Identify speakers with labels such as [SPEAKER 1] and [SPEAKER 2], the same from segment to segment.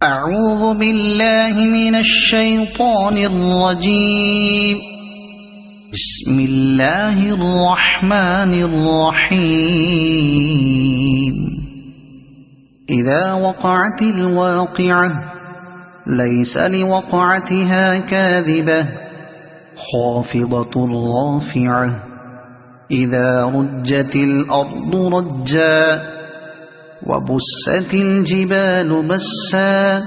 [SPEAKER 1] أعوذ بالله من الشيطان الرجيم. بسم الله الرحمن الرحيم. إذا وقعت الواقعة ليس لوقعتها كاذبة خافضة رافعة إذا رجت الأرض رجا وبست الجبال بسا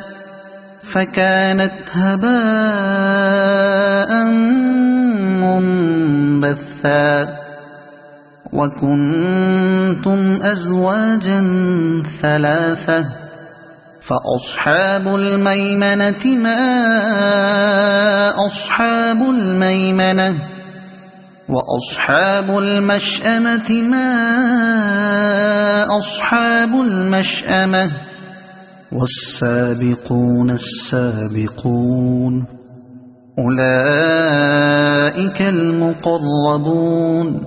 [SPEAKER 1] فكانت هباء منبثا وكنتم أزواجا ثلاثة فأصحاب الميمنة ما أصحاب الميمنة وأصحاب المشأمة ما أصحاب المشأمة والسابقون السابقون أولئك المقربون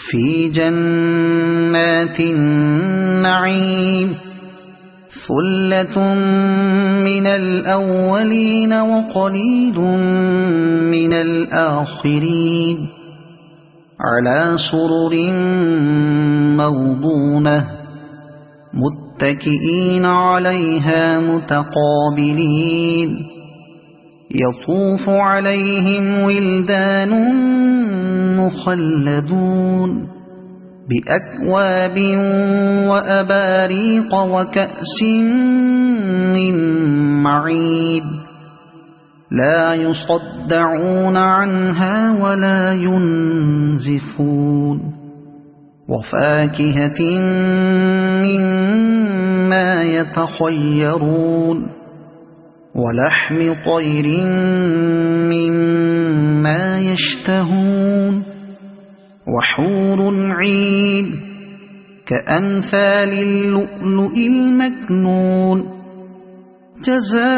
[SPEAKER 1] في جنات النعيم ثلة من الأولين وقليل من الآخرين على سرر موضونة متكئين عليها متقابلين يطوف عليهم ولدان مخلدون بأكواب وأباريق وكأس من معين لا يصدعون عنها ولا ينزفون وفاكهة مما يتخيرون ولحم طير مما يشتهون وحور عين كأمثال اللؤلؤ المكنون جزاء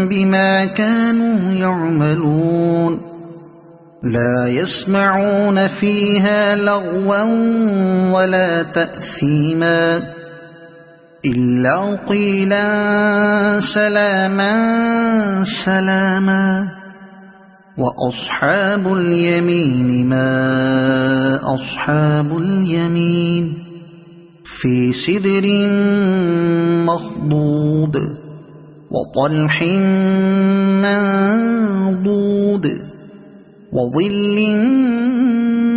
[SPEAKER 1] بما كانوا يعملون لا يسمعون فيها لغوا ولا تأثيما إلا قيلا سلاما سلاما وأصحاب اليمين ما أصحاب اليمين في سدر مخضود وطلح منضود وظل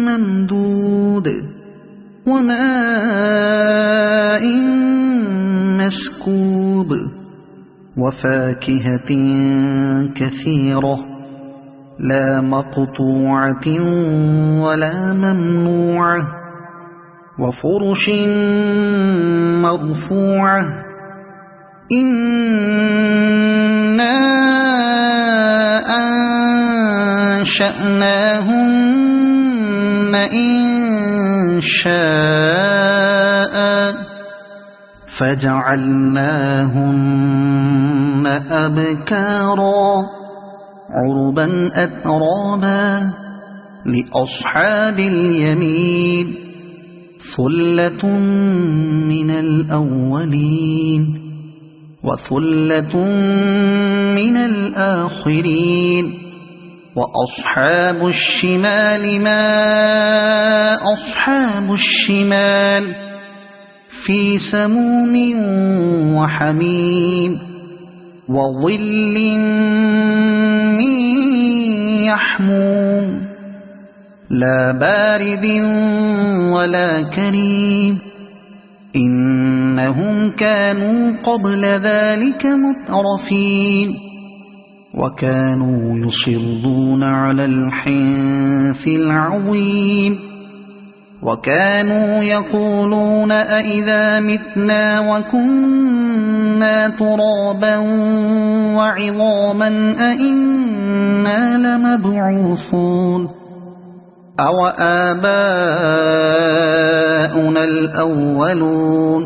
[SPEAKER 1] ممدود وماء مسكوب وفاكهة كثيرة لا مقطوعة ولا ممنوعة وفرش مرفوعة إنا أنشأناهن إنشاء فجعلناهن أبكارا عربا أترابا لأصحاب اليمين ثلة من الأولين وثلة من الآخرين وأصحاب الشمال ما أصحاب الشمال في سموم وحميم وظل من يحموم لا بارد ولا كريم إنهم كانوا قبل ذلك مترفين وكانوا يصرون على الحنث العظيم وكانوا يقولون أئذا متنا وكنا ترابا وعظاما أئنا لمبعوثون أو آباؤنا الأولون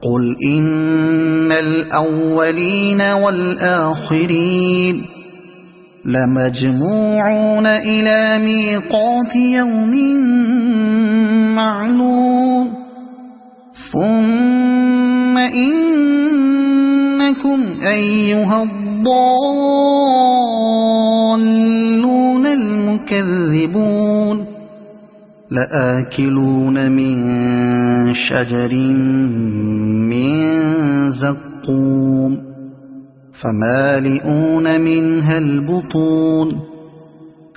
[SPEAKER 1] قل إن الأولين والآخرين لمجموعون إلى ميقات يوم معلوم ثم إنكم أيها الضالون المكذبون لآكلون من شجر من زقوم فمالئون منها البطون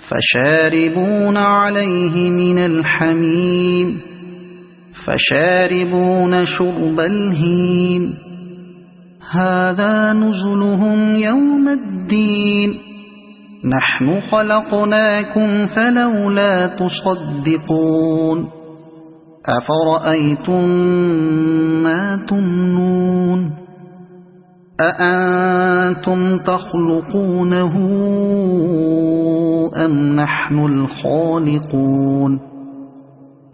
[SPEAKER 1] فشاربون عليه من الحميم فشاربون شرب الهيم هذا نزلهم يوم الدين نحن خلقناكم فلولا تصدقون أفرأيتم ما تمنون أأنتم تخلقونه أم نحن الخالقون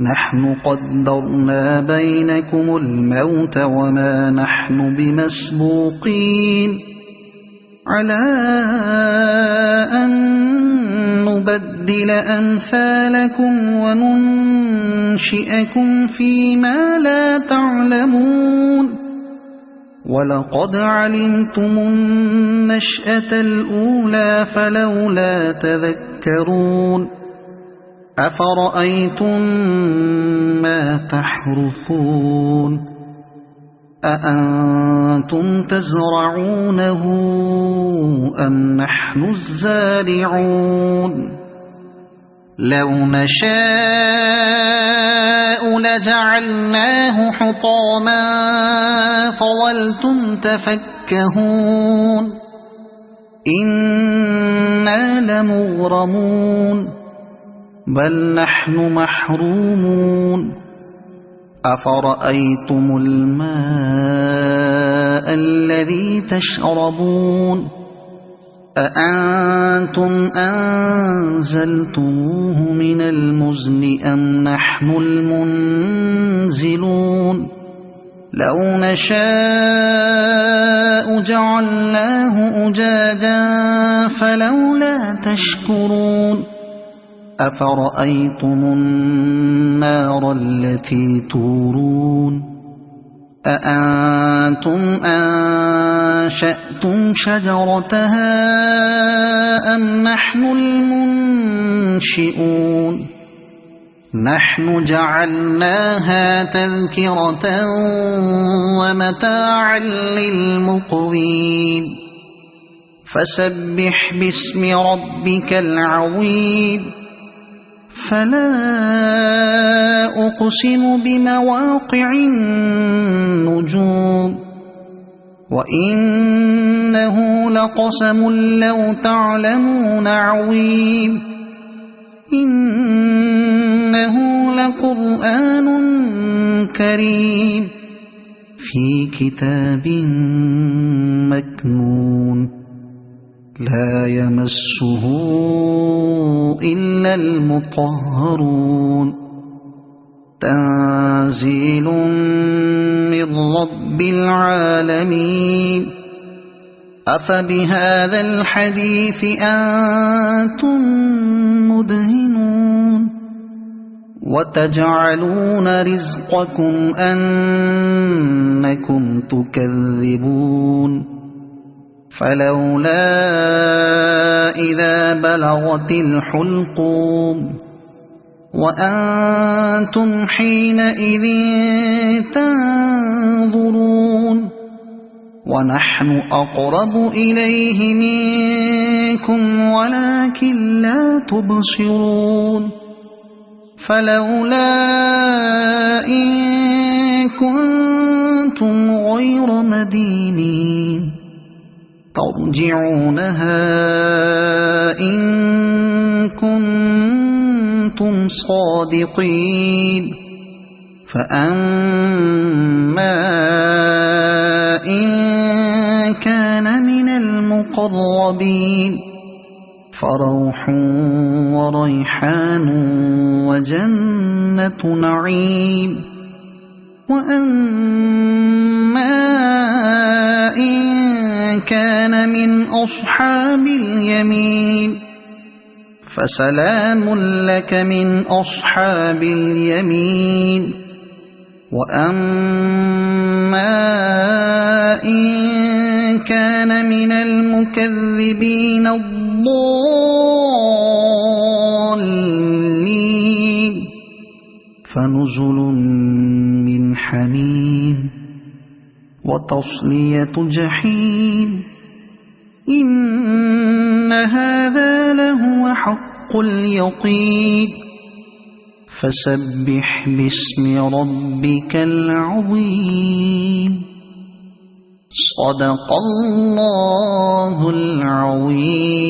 [SPEAKER 1] نحن قدرنا بينكم الموت وما نحن بمسبوقين على أن نبدل أمثالكم وننشئكم فيما لا تعلمون ولقد علمتم النشأة الأولى فلولا تذكرون أفرأيتم ما تحرثون أأنتم تزرعونه أم نحن الزارعون لو نشاء لجعلناه حطاما فظلتم تفكهون إنا لمغرمون بل نحن محرومون أفرأيتم الماء الذي تشربون أأنتم أنزلتموه من المزن أم نحن المنزلون لو نشاء جعلناه أجاجا فلولا تشكرون أفرأيتم النار التي تورون أأنتم أنشأتم شجرتها أم نحن المنشئون نحن جعلناها تذكرة ومتاعا للمقوين فسبح باسم ربك العظيم فلا أقسم بمواقع النجوم وإنه لقسم لو تعلمون عظيم إنه لقرآن كريم في كتاب مكنون لا يمسه إلا المطهرون تنزيل من رب العالمين أفبهذا الحديث أنتم مدهنون وتجعلون رزقكم أنكم تكذبون فلولا إذا بلغت الحلقوم وأنتم حينئذ تنظرون ونحن أقرب إليه منكم ولكن لا تبصرون فلولا إن كنتم غير مدينين ترجعونها إن كنتم صادقين فأما إن كان من المقربين فروح وريحان وجنة نعيم وأما إن كان من أصحاب اليمين فسلام لك من أصحاب اليمين وأما إن كان من المكذبين الضالين فنزل من حميم وتصلية جحيم إن هذا لهو حق اليقين فسبح باسم ربك العظيم صدق الله العظيم.